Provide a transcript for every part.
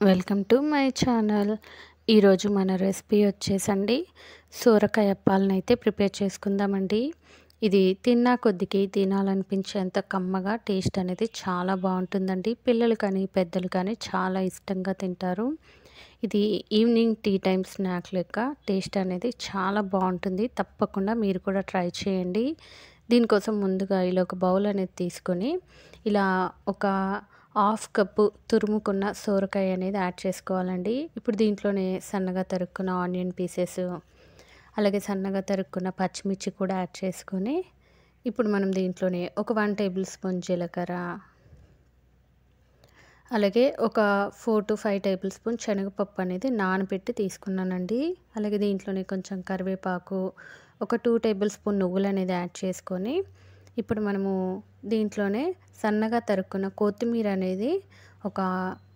Welcome to my channel. ఈరోజు మన recipe వచ్చేసండి సోరకాయ అప్పాలను అయితే ప్రిపేర్ చేసుకుందామండి. ఇది తిన్నా కొద్దికి తినాలనిపించేంత కమ్మగా టేస్ట్ అనేది చాలా బాగుంటుందండి. పిల్లలు కానీ పెద్దలు కానీ చాలా ఇష్టంగా తింటారు. ఇది ఈవినింగ్ టీ టైమ్ స్నాక్ లెక్క టేస్ట్ అనేది చాలా బాగుంటుంది. తప్పకుండా మీరు కూడా ట్రై చేయండి. దీనికోసం ముందుగా ఇలా ఒక బౌల్ అనేది తీసుకొని ఇలా ఒక హాఫ్ కప్పు తురుముకున్న సోరకాయ అనేది యాడ్ చేసుకోవాలండి. ఇప్పుడు దీంట్లోనే సన్నగా తరుక్కున్న ఆనియన్ పీసెస్, అలాగే సన్నగా తరుక్కున్న పచ్చిమిర్చి కూడా యాడ్ చేసుకొని ఇప్పుడు మనం దీంట్లోనే ఒక 1 టేబుల్ స్పూన్ జీలకర్ర, అలాగే ఒక 4 to 5 టేబుల్ స్పూన్ శనగపప్పు అనేది నానబెట్టి తీసుకున్నానండి. అలాగే దీంట్లోనే కొంచెం కరివేపాకు, ఒక 2 టేబుల్ స్పూన్ నువ్వులు అనేది యాడ్ చేసుకొని ఇప్పుడు మనము దీంట్లోనే సన్నగా తరుక్కున్న కొత్తిమీర అనేది ఒక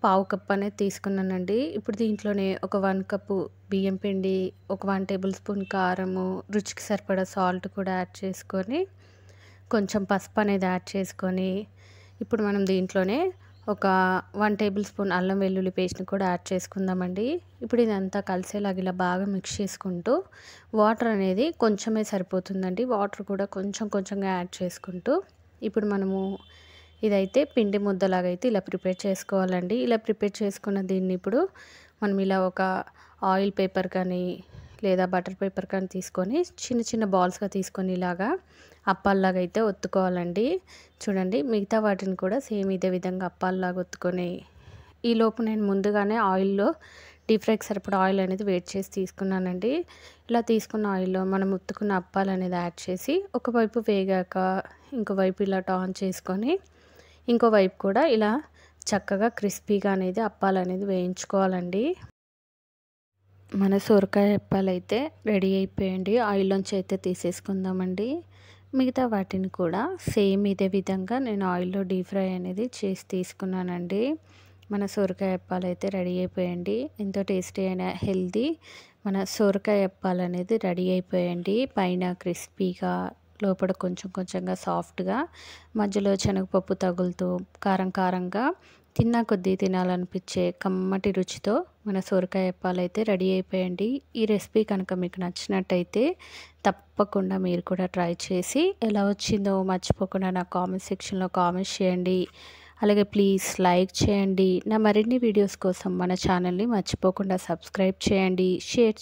పావు కప్ అనేది తీసుకున్నానండి. ఇప్పుడు దీంట్లోనే ఒక 1 కప్పు బియ్యం పిండి, ఒక 1 టేబుల్ స్పూన్ కారము, రుచికి సరిపడా సాల్ట్ కూడా యాడ్ చేసుకొని కొంచెం పసుపు అనేది యాడ్ చేసుకొని ఇప్పుడు మనం దీంట్లోనే ఒక 1 టేబుల్ స్పూన్ అల్లం వెల్లుల్లి పేస్ట్ని కూడా యాడ్ చేసుకుందామండి. ఇప్పుడు ఇదంతా కలిసేలాగా ఇలా బాగా మిక్స్ చేసుకుంటూ వాటర్ అనేది కొంచెమే సరిపోతుందండి. వాటర్ కూడా కొంచెం కొంచెంగా యాడ్ చేసుకుంటూ ఇప్పుడు మనము ఇదైతే పిండి ముద్దలాగా అయితే ఇలా ప్రిపేర్ చేసుకోవాలండి. ఇలా ప్రిపేర్ చేసుకున్న దీన్ని ఇప్పుడు మనం ఇలా ఒక ఆయిల్ పేపర్ కానీ లేదా బటర్ పేపర్ కానీ తీసుకొని చిన్న చిన్న బాల్స్గా తీసుకొని ఇలాగా అప్పాల్లాగా అయితే ఒత్తుకోవాలండి. చూడండి, మిగతా వాటిని కూడా సేమ్ ఇదే విధంగా అప్పాల్లాగా ఒత్తుకొని ఈలోపు నేను ముందుగానే ఆయిల్లో డీప్ ఫ్రైకి సరిపడా ఆయిల్ అనేది వేడి చేసి తీసుకున్నానండి. ఇలా తీసుకున్న ఆయిల్లో మనం ఒత్తుకున్న అప్పాలు అనేది యాడ్ చేసి ఒకవైపు వేగాక ఇంకోవైపు ఇలా టర్న్ చేసుకొని ఇంకోవైపు కూడా ఇలా చక్కగా క్రిస్పీగా అనేది అప్పాలు అనేది వేయించుకోవాలండి. మన సొరకాయ అప్పాలైతే రెడీ అయిపోయండి. ఆయిల్లోంచి అయితే తీసేసుకుందామండి. మిగతా వాటిని కూడా సేమ్ ఇదే విధంగా నేను ఆయిల్లో డీప్ ఫ్రై అనేది చేసి తీసుకున్నానండి. మన సొరకాయ అప్పాలు అయితే రెడీ అయిపోయండి. ఎంతో టేస్టీ అయిన హెల్తీ మన సొరకాయ అప్పాలు అనేది రెడీ అయిపోయండి. పైన క్రిస్పీగా, లోపల కొంచెం కొంచెంగా సాఫ్ట్గా, మధ్యలో శనగపప్పు తగులుతూ కారం కారంగా తిన్నా కొద్దీ తినాలనిపించే కమ్మటి రుచితో మన సొరకాయ అప్పాలు అయితే రెడీ అయిపోయండి. ఈ రెసిపీ కనుక మీకు నచ్చినట్టయితే తప్పకుండా మీరు కూడా ట్రై చేసి ఎలా వచ్చిందో మర్చిపోకుండా నా కామెంట్ సెక్షన్లో కామెంట్స్ చేయండి. అలాగే ప్లీజ్ లైక్ చేయండి. నా మరిన్ని వీడియోస్ కోసం మన ఛానల్ని మర్చిపోకుండా సబ్స్క్రైబ్ చేయండి, షేర్